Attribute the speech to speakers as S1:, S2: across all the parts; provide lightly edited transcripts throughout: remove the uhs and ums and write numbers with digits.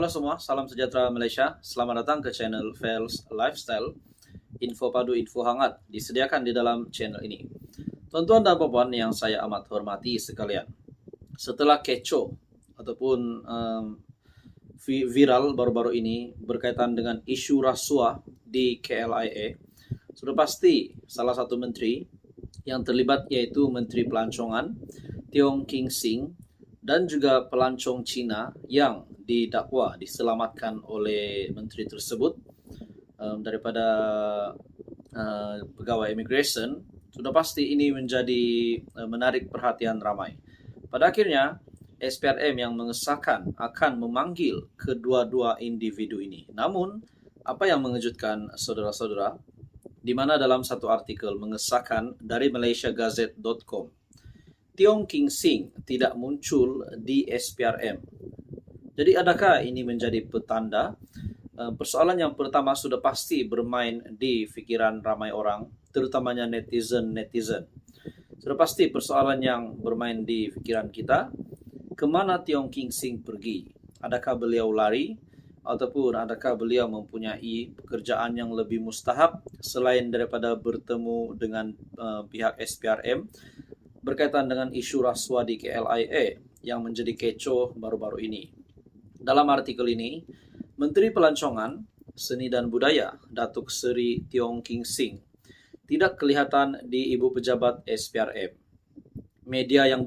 S1: Halo semua, salam sejahtera Malaysia. Selamat datang ke channel Fels Lifestyle. Info padu, info hangat disediakan di dalam channel ini. Tuan-tuan dan puan yang saya amat hormati sekalian. Setelah kecoh ataupun viral baru-baru ini berkaitan dengan isu rasuah di KLIA, sudah pasti salah satu menteri yang terlibat yaitu Menteri Pelancongan Tiong King Sing dan juga pelancong Cina yang didakwa diselamatkan oleh menteri tersebut daripada pegawai immigration. Sudah pasti ini menjadi menarik perhatian ramai. Pada akhirnya SPRM yang mengesahkan akan memanggil kedua-dua individu ini. Namun apa yang mengejutkan saudara-saudara, di mana dalam satu artikel mengesahkan dari malaysiagazette.com, Tiong King Sing tidak muncul di SPRM. Jadi adakah ini menjadi petanda? Persoalan yang pertama sudah pasti bermain di fikiran ramai orang, terutamanya netizen. Sudah pasti persoalan yang bermain di fikiran kita, kemana Tiong King Sing pergi? Adakah beliau lari? Ataupun adakah beliau mempunyai pekerjaan yang lebih mustahab selain daripada bertemu dengan pihak SPRM berkaitan dengan isu rasuah di KLIA yang menjadi kecoh baru-baru ini. Dalam artikel ini, Menteri Pelancongan, Seni dan Budaya, Datuk Seri Tiong King Sing, tidak kelihatan di ibu pejabat SPRM. Media yang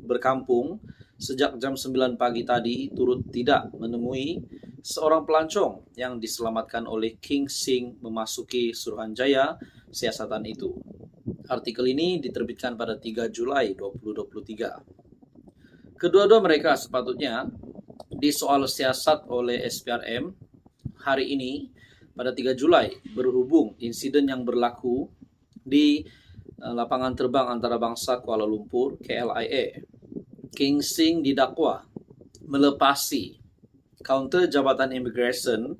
S1: berkampung sejak jam 9 pagi tadi turut tidak menemui seorang pelancong yang diselamatkan oleh King Sing memasuki Suruhanjaya siasatan itu. Artikel ini diterbitkan pada 3 Julai 2023. Kedua-dua mereka sepatutnya disoal siasat oleh SPRM hari ini pada 3 Julai berhubung insiden yang berlaku di lapangan terbang antarabangsa Kuala Lumpur KLIA. King Sing didakwa melepasi kaunter Jabatan Immigration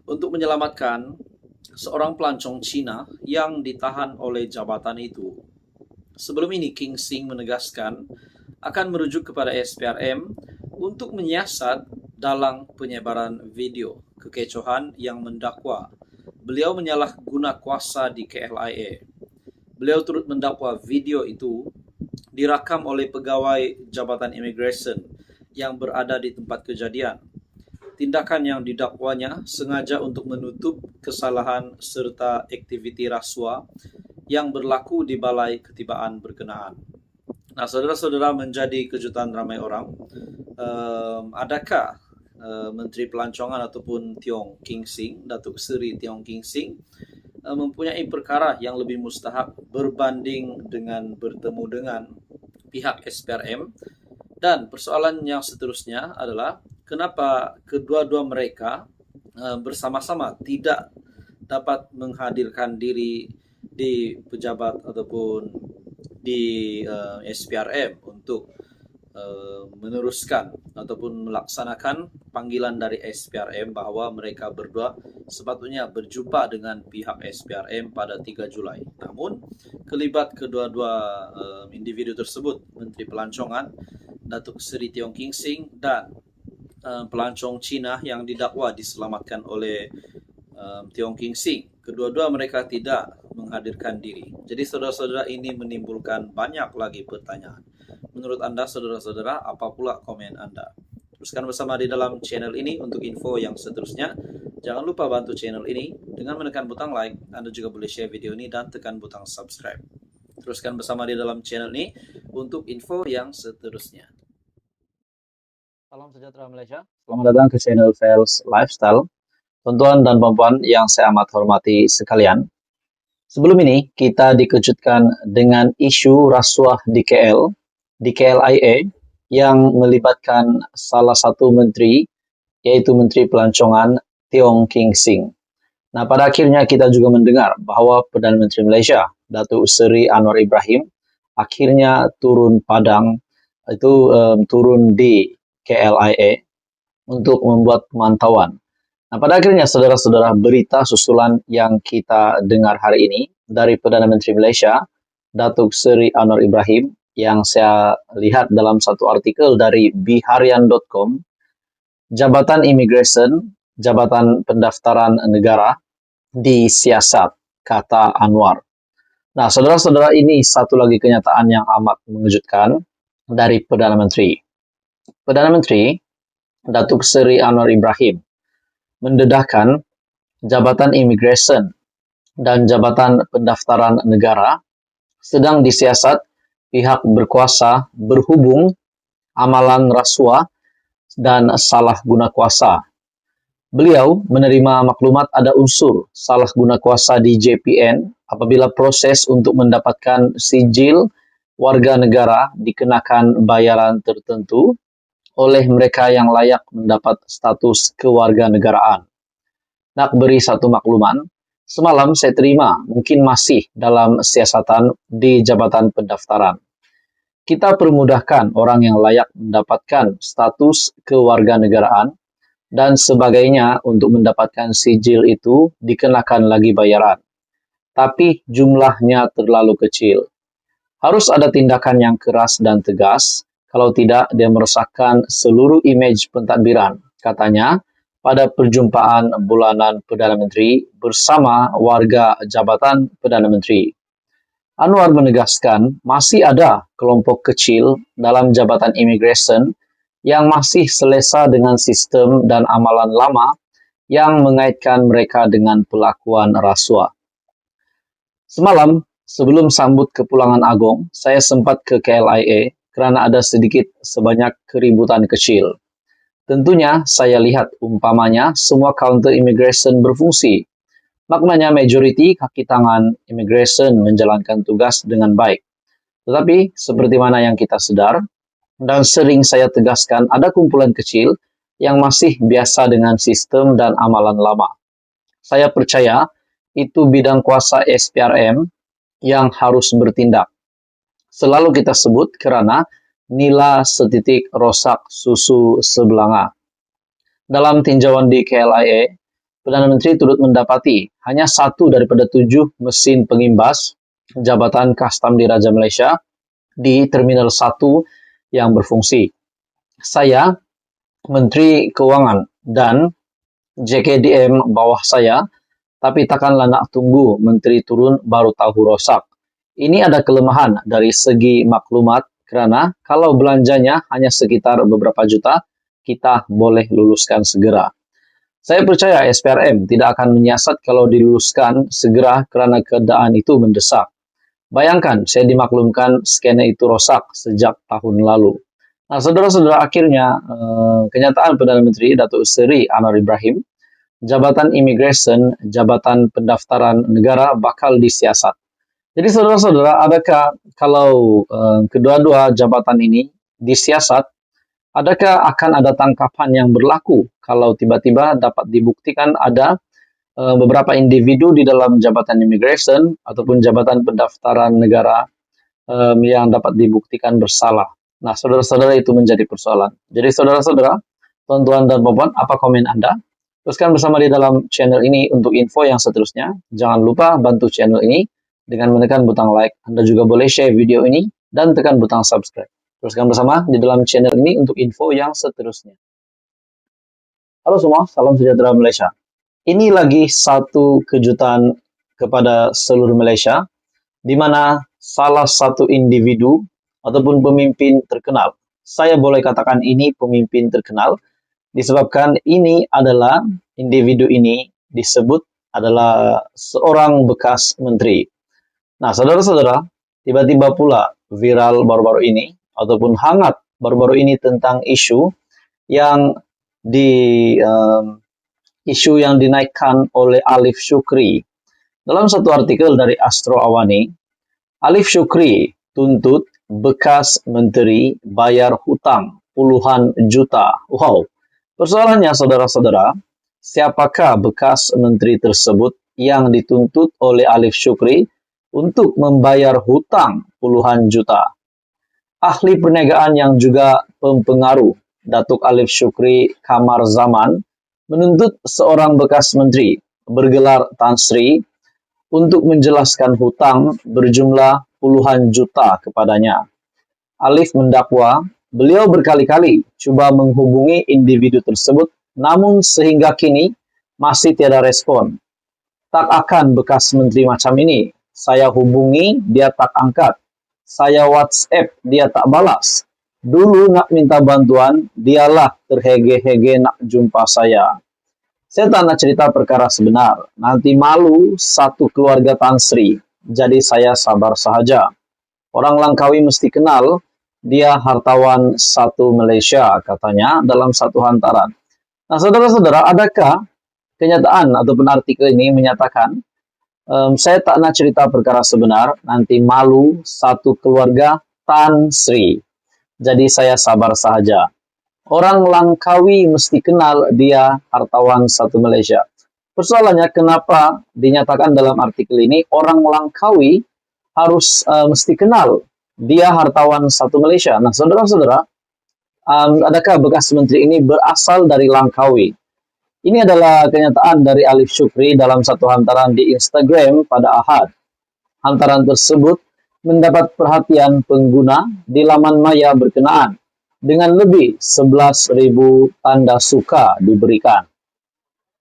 S1: untuk menyelamatkan seorang pelancong Cina yang ditahan oleh jabatan itu. Sebelum ini King Sing menegaskan akan merujuk kepada SPRM untuk menyiasat dalam penyebaran video kekecohan yang mendakwa beliau menyalahguna kuasa di KLIA. Beliau turut mendakwa video itu dirakam oleh pegawai Jabatan Immigration yang berada di tempat kejadian. Tindakan yang didakwanya sengaja untuk menutup kesalahan serta aktiviti rasuah yang berlaku di balai ketibaan berkenaan. Nah, saudara-saudara, menjadi kejutan ramai orang. Adakah Menteri Pelancongan ataupun Tiong King Sing, Datuk Seri Tiong King Sing, mempunyai perkara yang lebih mustahak berbanding dengan bertemu dengan pihak SPRM? Dan persoalan yang seterusnya adalah kenapa kedua-dua mereka bersama-sama tidak dapat menghadirkan diri di pejabat ataupun di SPRM untuk meneruskan ataupun melaksanakan panggilan dari SPRM bahwa mereka berdua sepatutnya berjumpa dengan pihak SPRM pada 3 Julai. Namun, kelibat kedua-dua individu tersebut, Menteri Pelancongan, Datuk Seri Tiong King Sing, dan pelancong Cina yang didakwa diselamatkan oleh Tiong King Sing. Kedua-dua mereka tidak menghadirkan diri. Jadi saudara-saudara, ini menimbulkan banyak lagi pertanyaan. Menurut Anda, saudara-saudara, apa pula komen Anda? Teruskan bersama di dalam channel ini untuk info yang seterusnya. Jangan lupa bantu channel ini dengan menekan butang like. Anda juga boleh share video ini dan tekan butang subscribe. Teruskan bersama di dalam channel ini untuk info yang seterusnya. Salam sejahtera Malaysia. Selamat datang ke channel Fels Lifestyle. Tuan-tuan dan puan yang saya amat hormati sekalian. Sebelum ini kita dikejutkan dengan isu rasuah di KLIA yang melibatkan salah satu menteri, yaitu Menteri Pelancongan Tiong King Sing. Nah, pada akhirnya kita juga mendengar bahwa Perdana Menteri Malaysia, Datuk Seri Anwar Ibrahim, akhirnya turun padang, turun di KLIA untuk membuat pemantauan. Nah, pada akhirnya saudara-saudara, berita susulan yang kita dengar hari ini dari Perdana Menteri Malaysia, Datuk Seri Anwar Ibrahim, yang saya lihat dalam satu artikel dari biharian.com,
S2: Jabatan Imigresen, Jabatan Pendaftaran Negara disiasat, kata Anwar. Nah, saudara-saudara, ini satu lagi kenyataan yang amat mengejutkan dari Perdana Menteri. Perdana Menteri Datuk Seri Anwar Ibrahim mendedahkan Jabatan Imigresen dan Jabatan Pendaftaran Negara sedang disiasat pihak berkuasa berhubung amalan rasuah dan salah guna kuasa. Beliau menerima maklumat ada unsur salah guna kuasa di JPN apabila proses untuk mendapatkan sijil warga negara dikenakan bayaran tertentu oleh mereka yang layak mendapat status kewarganegaraan. Nak beri satu makluman, semalam saya terima mungkin masih dalam siasatan di Jabatan Pendaftaran. Kita permudahkan orang yang layak mendapatkan status kewarganegaraan dan sebagainya untuk mendapatkan sijil itu dikenakan lagi bayaran. Tapi jumlahnya terlalu kecil. Harus ada tindakan yang keras dan tegas, kalau tidak dia merosakkan seluruh imej pentadbiran, katanya pada perjumpaan bulanan Perdana Menteri bersama warga Jabatan Perdana Menteri. Anwar menegaskan masih ada kelompok kecil dalam Jabatan Imigresen yang masih selesa dengan sistem dan amalan lama yang mengaitkan mereka dengan pelakuan rasuah. Semalam, sebelum sambut kepulangan Agong, saya sempat ke KLIA kerana ada sedikit sebanyak keributan kecil. Tentunya saya lihat umpamanya semua kaunter imigresen berfungsi. Maknanya majoriti kaki tangan imigresen menjalankan tugas dengan baik. Tetapi seperti mana yang kita sedar, dan sering saya tegaskan ada kumpulan kecil yang masih biasa dengan sistem dan amalan lama. Saya percaya itu bidang kuasa SPRM yang harus bertindak. Selalu kita sebut kerana nila setitik rosak susu sebelanga. Dalam tinjauan di KLIA, Perdana Menteri turut mendapati hanya satu daripada 7 mesin pengimbas Jabatan Kastam Diraja Malaysia di Terminal 1 yang berfungsi. Saya, Menteri Keuangan dan JKDM bawah saya, tapi takkanlah nak tunggu Menteri turun baru tahu rosak. Ini ada kelemahan dari segi maklumat kerana kalau belanjanya hanya sekitar beberapa juta, kita boleh luluskan segera. Saya percaya SPRM tidak akan menyiasat kalau diluluskan segera kerana keadaan itu mendesak. Bayangkan saya dimaklumkan scanner itu rosak sejak tahun lalu. Nah, saudara-saudara, akhirnya kenyataan Perdana Menteri Datuk Seri Anwar Ibrahim, Jabatan Imigresen, Jabatan Pendaftaran Negara bakal disiasat. Jadi saudara-saudara, adakah kalau kedua-dua jabatan ini disiasat, adakah akan ada tangkapan yang berlaku kalau tiba-tiba dapat dibuktikan ada beberapa individu di dalam Jabatan Imigresen ataupun Jabatan Pendaftaran Negara yang dapat dibuktikan bersalah? Nah, saudara-saudara, itu menjadi persoalan. Jadi saudara-saudara, tuan-tuan dan puan-puan, apa komen Anda? Teruskan bersama di dalam channel ini untuk info yang seterusnya. Jangan lupa bantu channel ini dengan menekan butang like. Anda juga boleh share video ini dan tekan butang subscribe. Teruskan bersama di dalam channel ini untuk info yang seterusnya. Halo semua, salam sejahtera Malaysia. Ini lagi satu kejutan kepada seluruh Malaysia, di mana salah satu individu ataupun pemimpin terkenal. Saya boleh katakan ini pemimpin terkenal, disebabkan ini adalah individu ini disebut adalah seorang bekas menteri. Nah, saudara-saudara, tiba-tiba pula viral baru-baru ini ataupun hangat baru-baru ini tentang isu yang dinaikkan oleh Alif Shukri. Dalam satu artikel dari Astro Awani, Alif Shukri tuntut bekas menteri bayar hutang puluhan juta. Wow. Persoalannya, saudara-saudara, siapakah bekas menteri tersebut yang dituntut oleh Alif Shukri untuk membayar hutang puluhan juta? Ahli perniagaan yang juga pempengaruh, Datuk Alif Shukri Kamar Zaman, menuntut seorang bekas menteri bergelar Tan Sri untuk menjelaskan hutang berjumlah puluhan juta kepadanya. Alif mendakwa Beliau berkali-kali coba menghubungi individu tersebut, namun sehingga kini masih tiada respon. Tak akan bekas menteri macam ini. Saya hubungi, dia tak angkat. Saya WhatsApp, dia tak balas. Dulu nak minta bantuan, dialah terhege-hege nak jumpa saya. Saya tak nak cerita perkara sebenar. Nanti malu satu keluarga Tan Sri. Jadi saya sabar sahaja. Orang Langkawi mesti kenal, dia hartawan satu Malaysia, katanya dalam satu hantaran. Nah, saudara-saudara, adakah kenyataan ataupun artikel ini menyatakan saya tak nak cerita perkara sebenar, nanti malu satu keluarga Tan Sri. Jadi saya sabar sahaja. Orang Langkawi mesti kenal dia hartawan satu Malaysia. Persoalannya kenapa dinyatakan dalam artikel ini orang Langkawi harus mesti kenal dia hartawan satu Malaysia. Nah, saudara-saudara, adakah bekas menteri ini berasal dari Langkawi? Ini adalah kenyataan dari Alif Syukri dalam satu hantaran di Instagram pada Ahad. Hantaran tersebut mendapat perhatian pengguna di laman maya berkenaan dengan lebih 11.000 tanda suka diberikan.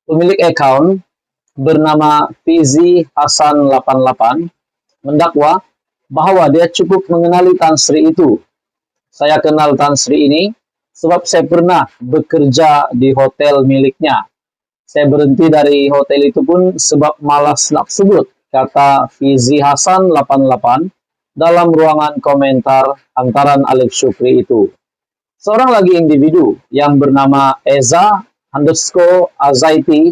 S2: Pemilik akun bernama Fizi Hasan 88 mendakwa bahwa dia cukup mengenali Tan Sri itu. Saya kenal Tan Sri ini sebab saya pernah bekerja di hotel miliknya. Saya berhenti dari hotel itu pun sebab malas nak sebut, kata Fizi Hasan 88 dalam ruangan komentar hantaran Alif Syukri itu. Seorang lagi individu yang bernama Eza_Azaiti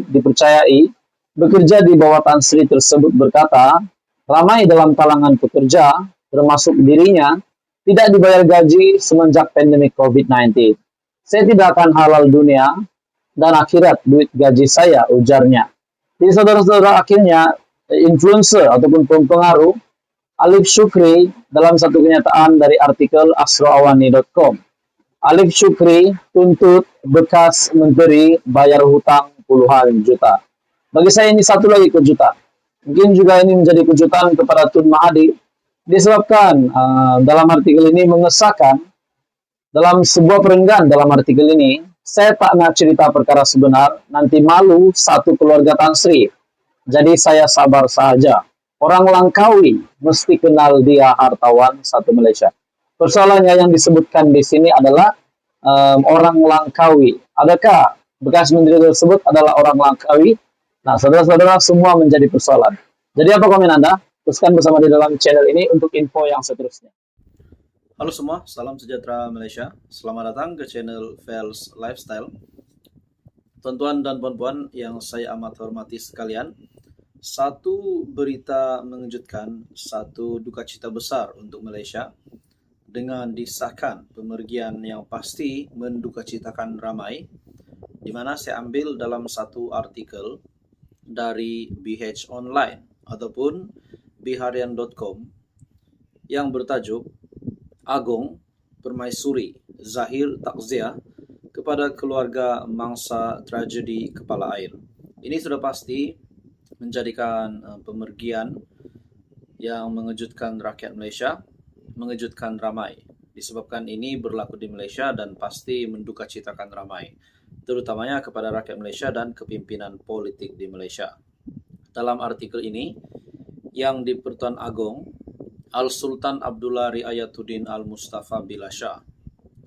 S2: dipercayai bekerja di bawah Tan Sri tersebut berkata, ramai dalam kalangan pekerja, termasuk dirinya, tidak dibayar gaji semenjak pandemi COVID-19. Saya tidak akan halal dunia dan akhirat duit gaji saya, ujarnya. Jadi saudara-saudara, akhirnya influencer ataupun pempengaruh Alif Syukri dalam satu kenyataan dari artikel asroawani.com. Alif Syukri tuntut bekas menteri bayar hutang puluhan juta. Bagi saya ini satu lagi kejutan. Mungkin juga ini menjadi kejutan kepada Tun Mahathir disebabkan dalam artikel ini mengesahkan dalam sebuah perenggan dalam artikel ini, saya tak nak cerita perkara sebenar, nanti malu satu keluarga Tan Sri. Jadi saya sabar sahaja. Orang Langkawi mesti kenal dia hartawan satu Malaysia. Persoalannya yang disebutkan di sini adalah orang Langkawi. Adakah bekas menteri tersebut adalah orang Langkawi? Nah, saudara-saudara, semua menjadi persoalan. Jadi apa komen Anda? Teruskan bersama di dalam channel ini untuk info yang seterusnya.
S1: Halo semua, salam sejahtera Malaysia. Selamat datang ke channel Fels Lifestyle. Tuan-tuan dan puan-puan yang saya amat hormati sekalian, satu berita mengejutkan, satu duka cita besar untuk Malaysia dengan disahkan pemergian yang pasti mendukacitakan ramai, di mana saya ambil dalam satu artikel dari BH Online ataupun biharian.com yang bertajuk Agong Permaisuri Zahir Takziah kepada keluarga mangsa tragedi Kepala Air. Ini sudah pasti menjadikan pemergian yang mengejutkan rakyat Malaysia, mengejutkan ramai. Disebabkan ini berlaku di Malaysia dan pasti mendukacitakan ramai, terutamanya kepada rakyat Malaysia dan kepimpinan politik di Malaysia. Dalam artikel ini, yang di Pertuan Agong, Al-Sultan Abdullah Riayatuddin Al-Mustafa Billah Shah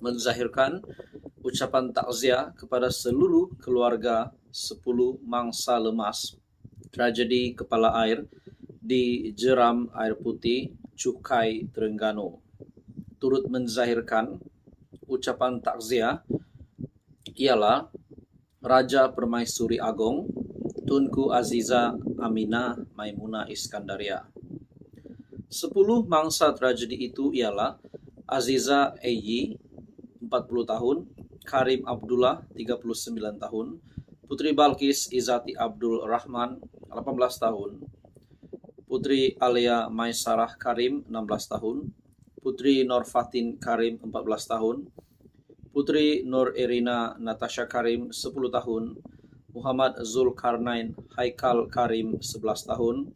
S1: menzahirkan ucapan takziah kepada seluruh keluarga 10 mangsa lemas tragedi Kepala Air di Jeram Air Putih, Cukai, Terengganu. Turut menzahirkan ucapan takziah ialah Raja Permaisuri Agong Tunku Aziza Aminah Maimunah Iskandaria. 10 mangsa tragedi itu ialah Aziza Ayyi 40 tahun, Karim Abdullah 39 tahun, Putri Balkis Izati Abdul Rahman 18 tahun, Putri Alia Maisarah Karim 16 tahun, Putri Norfatin Karim 14 tahun, Putri Nur Erina Natasha Karim 10 tahun, Muhammad Zulkarnain Haikal Karim 11 tahun,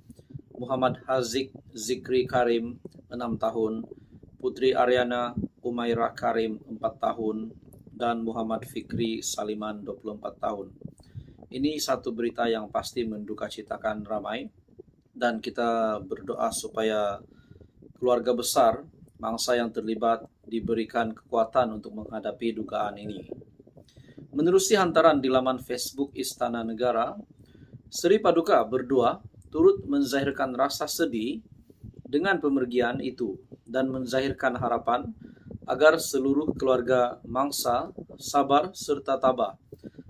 S1: Muhammad Haziq Zikri Karim 6 tahun, Putri Ariana Umairah Karim 4 tahun, dan Muhammad Fikri Saliman 24 tahun. Ini satu berita yang pasti mendukacitakan ramai, dan kita berdoa supaya keluarga besar bangsa yang terlibat diberikan kekuatan untuk menghadapi dugaan ini. Menerusi hantaran di laman Facebook Istana Negara, Sri Paduka berdua turut menzahirkan rasa sedih dengan pemergian itu dan menzahirkan harapan agar seluruh keluarga mangsa sabar serta tabah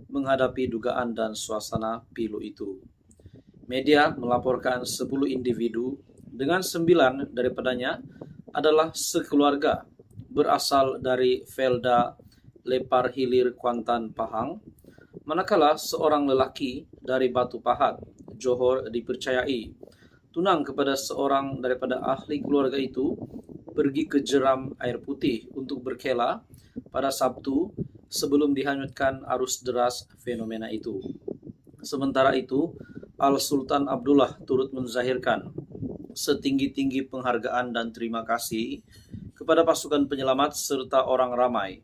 S1: menghadapi dugaan dan suasana pilu itu. Media melaporkan 10 individu dengan 9 daripadanya adalah sekeluarga berasal dari Felda Lepar Hilir Kuantan Pahang, manakala seorang lelaki dari Batu Pahat, Johor dipercayai tunang kepada seorang daripada ahli keluarga itu pergi ke jeram air putih untuk berkela pada Sabtu sebelum dihanyutkan arus deras fenomena itu. Sementara itu, Al-Sultan Abdullah turut menzahirkan setinggi-tinggi penghargaan dan terima kasih kepada pasukan penyelamat serta orang ramai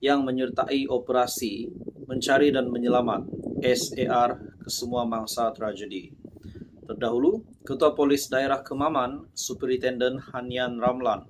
S1: yang menyertai operasi mencari dan menyelamat SAR ke semua mangsa tragedi. Terdahulu, Ketua Polis Daerah Kemaman, Superintenden Hanian Ramlan,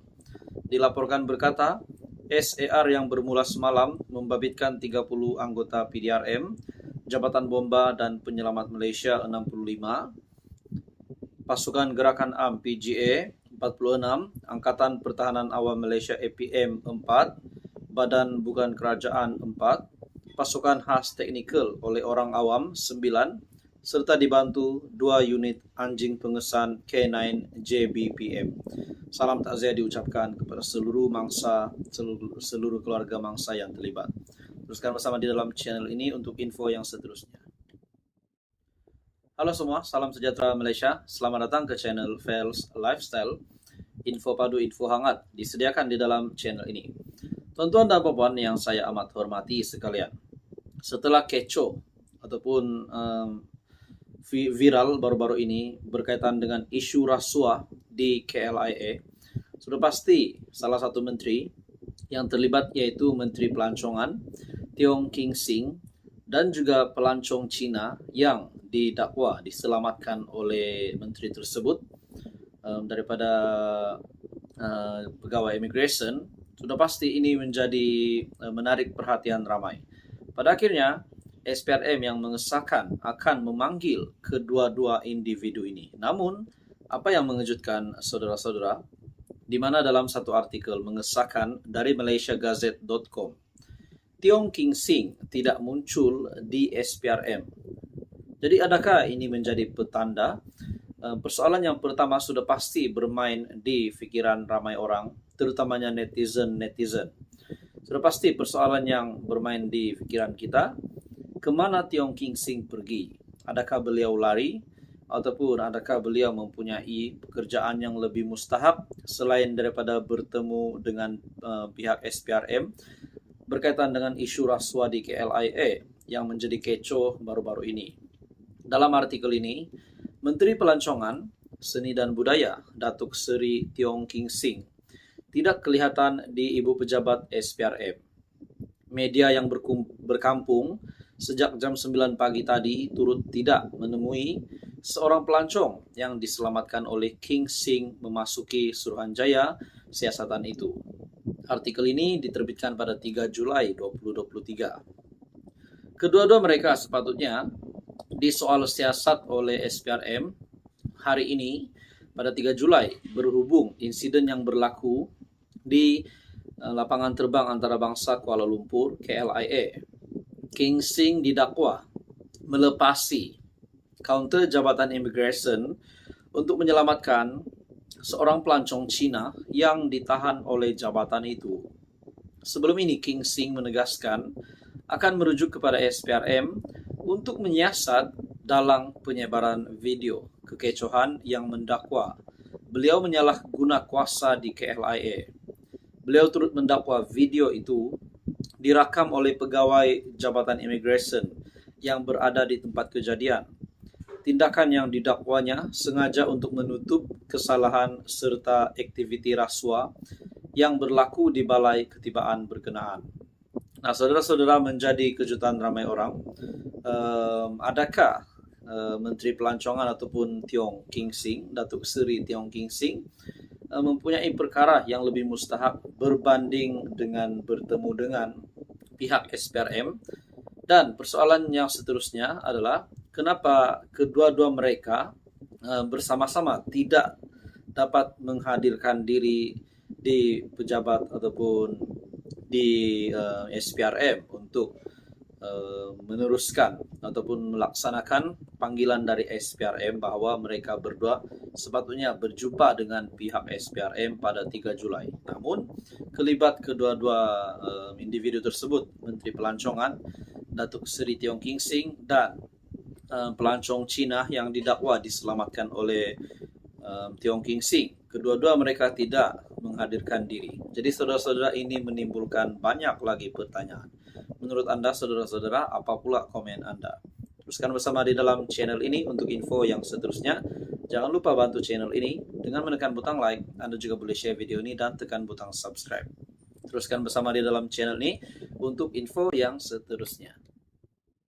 S1: dilaporkan berkata, SAR yang bermula semalam membabitkan 30 anggota PDRM, Jabatan Bomba dan Penyelamat Malaysia 65, Pasukan Gerakan AM PGA 46, Angkatan Pertahanan Awam Malaysia APM 4, Badan Bukan Kerajaan 4, Pasukan Khas Teknikal oleh orang awam 9, serta dibantu 2 unit anjing pengesan K9 JBPM. Salam takziah diucapkan kepada seluruh mangsa, seluruh keluarga mangsa yang terlibat. Teruskan bersama di dalam channel ini untuk info yang seterusnya. Halo semua, salam sejahtera Malaysia. Selamat datang ke channel Fels Lifestyle. Info padu, info hangat disediakan di dalam channel ini. Tuan-tuan dan puan yang saya amat hormati sekalian, setelah kecoh ataupun viral baru-baru ini berkaitan dengan isu rasuah di KLIA, sudah pasti salah satu menteri yang terlibat yaitu Menteri Pelancongan Tiong King Sing dan juga pelancong Cina yang didakwa diselamatkan oleh menteri tersebut daripada pegawai immigration. Sudah pasti ini menjadi menarik perhatian ramai. Pada akhirnya, SPRM yang mengesahkan akan memanggil kedua-dua individu ini. Namun, apa yang mengejutkan saudara-saudara, di mana dalam satu artikel mengesahkan dari malaysiagazette.com, Tiong King Sing tidak muncul di SPRM. Jadi adakah ini menjadi petanda? Persoalan yang pertama sudah pasti bermain di fikiran ramai orang, terutamanya netizen. Sudah pasti persoalan yang bermain di fikiran kita, kemana Tiong King Sing pergi? Adakah beliau lari? Ataupun adakah beliau mempunyai pekerjaan yang lebih mustahab selain daripada bertemu dengan pihak SPRM berkaitan dengan isu rasuah di KLIA yang menjadi kecoh baru-baru ini? Dalam artikel ini, Menteri Pelancongan, Seni dan Budaya, Datuk Seri Tiong King Sing, tidak kelihatan di ibu pejabat SPRM. Media yang berkampung sejak jam 9 pagi tadi turut tidak menemui seorang pelancong yang diselamatkan oleh King Sing memasuki Suruhanjaya siasatan itu. Artikel ini diterbitkan pada 3 Julai 2023. Kedua-dua mereka sepatutnya disoal siasat oleh SPRM hari ini pada 3 Julai berhubung insiden yang berlaku di lapangan terbang antarabangsa Kuala Lumpur KLIA. King Sing didakwa melepasi kaunter Jabatan Immigration untuk menyelamatkan seorang pelancong Cina yang ditahan oleh jabatan itu. Sebelum ini King Sing menegaskan akan merujuk kepada SPRM untuk menyiasat dalam penyebaran video kekecohan yang mendakwa beliau menyalahguna kuasa di KLIA. Beliau turut mendakwa video itu direkam oleh pegawai Jabatan Immigration yang berada di tempat kejadian. Tindakan yang didakwanya sengaja untuk menutup kesalahan serta aktiviti rasuah yang berlaku di balai ketibaan berkenaan. Nah, saudara-saudara, menjadi kejutan ramai orang, adakah Menteri Pelancongan ataupun Tiong King Sing, Datuk Seri Tiong King Sing, mempunyai perkara yang lebih mustahak berbanding dengan bertemu dengan pihak SPRM? Dan persoalan yang seterusnya adalah kenapa kedua-dua mereka bersama-sama tidak dapat menghadirkan diri di pejabat ataupun di SPRM untuk meneruskan ataupun melaksanakan panggilan dari SPRM bahwa mereka berdua sepatutnya berjumpa dengan pihak SPRM pada 3 Julai. Namun, kelibat kedua-dua individu tersebut, Menteri Pelancongan, Datuk Seri Tiong King Sing, dan pelancong Cina yang didakwa diselamatkan oleh Tiong King Sing. Kedua-dua mereka tidak menghadirkan diri. Jadi saudara-saudara, ini menimbulkan banyak lagi pertanyaan. Menurut Anda, saudara-saudara, apa pula komen Anda? Teruskan bersama di dalam channel ini untuk info yang seterusnya. Jangan lupa bantu channel ini dengan menekan butang like. Anda juga boleh share video ini dan tekan butang subscribe. Teruskan bersama di dalam channel ini untuk info yang seterusnya.